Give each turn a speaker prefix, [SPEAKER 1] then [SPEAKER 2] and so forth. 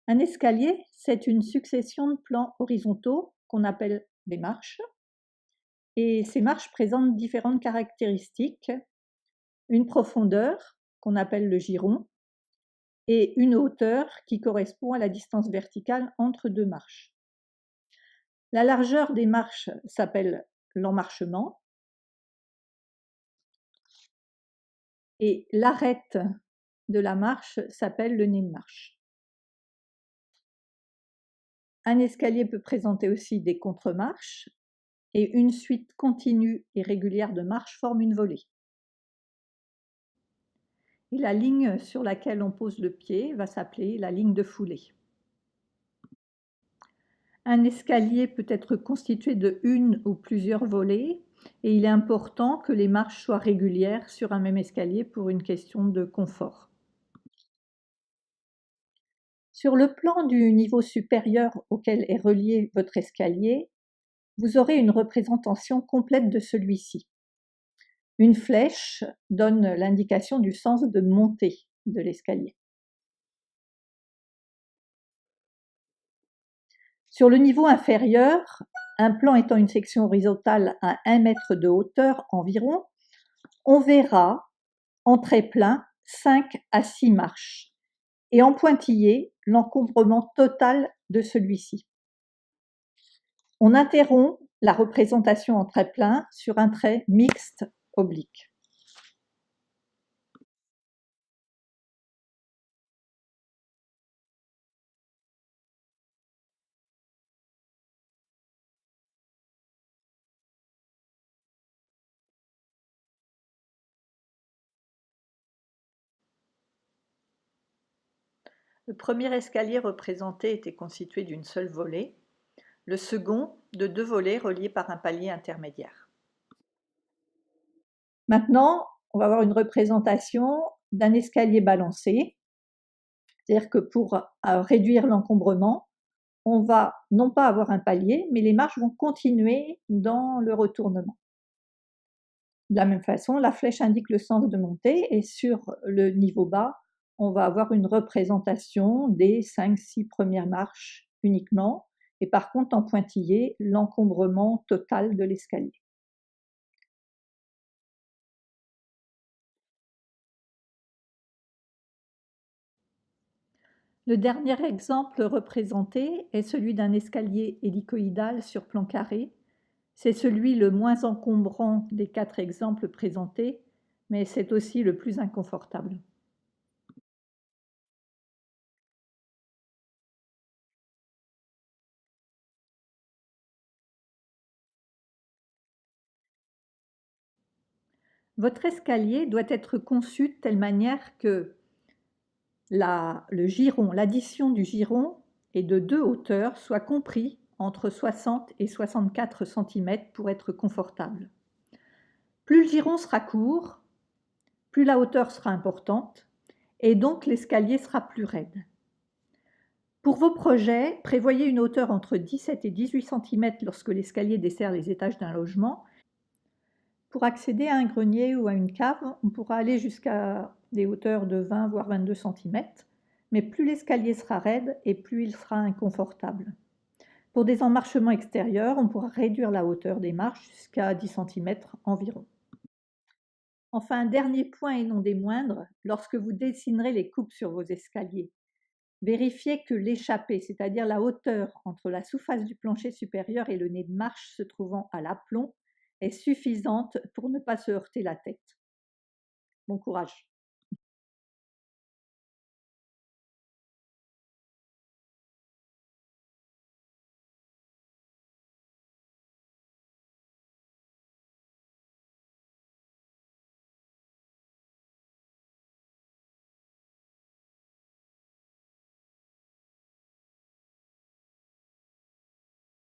[SPEAKER 1] Un escalier, c'est une succession de plans horizontaux qu'on appelle des marches. Et ces marches présentent différentes caractéristiques. Une profondeur, qu'on appelle le giron, et une hauteur qui correspond à la distance verticale entre deux marches. La largeur des marches s'appelle l'emmarchement, et l'arête de la marche s'appelle le nez de marche. Un escalier peut présenter aussi des contre-marches, et une suite continue et régulière de marches forme une volée. Et la ligne sur laquelle on pose le pied va s'appeler la ligne de foulée. Un escalier peut être constitué de une ou plusieurs volées, et il est important que les marches soient régulières sur un même escalier pour une question de confort. Sur le plan du niveau supérieur auquel est relié votre escalier, vous aurez une représentation complète de celui-ci. Une flèche donne l'indication du sens de montée de l'escalier. Sur le niveau inférieur, un plan étant une section horizontale à 1 mètre de hauteur environ, on verra en trait plein 5 à 6 marches, et en pointillé l'encombrement total de celui-ci. On interrompt la représentation en trait plein sur un trait mixte oblique. Le premier escalier représenté était constitué d'une seule volée, le second de 2 volets reliés par un palier intermédiaire. Maintenant, on va avoir une représentation d'un escalier balancé, c'est-à-dire que pour réduire l'encombrement, on va non pas avoir un palier, mais les marches vont continuer dans le retournement. De la même façon, la flèche indique le sens de montée, et sur le niveau bas, on va avoir une représentation des 5-6 premières marches uniquement, et par contre en pointillé, l'encombrement total de l'escalier. Le dernier exemple représenté est celui d'un escalier hélicoïdal sur plan carré. C'est celui le moins encombrant des 4 exemples présentés, mais c'est aussi le plus inconfortable. Votre escalier doit être conçu de telle manière que le giron, l'addition du giron et de 2 hauteurs soit compris entre 60 et 64 cm pour être confortable. Plus le giron sera court, plus la hauteur sera importante, et donc l'escalier sera plus raide. Pour vos projets, prévoyez une hauteur entre 17 et 18 cm lorsque l'escalier dessert les étages d'un logement. Pour accéder à un grenier ou à une cave, on pourra aller jusqu'à des hauteurs de 20 voire 22 cm, mais plus l'escalier sera raide et plus il sera inconfortable. Pour des emmarchements extérieurs, on pourra réduire la hauteur des marches jusqu'à 10 cm environ. Enfin, un dernier point et non des moindres, lorsque vous dessinerez les coupes sur vos escaliers, vérifiez que l'échappée, c'est-à-dire la hauteur entre la sous-face du plancher supérieur et le nez de marche se trouvant à l'aplomb, est suffisante pour ne pas se heurter la tête. Bon courage!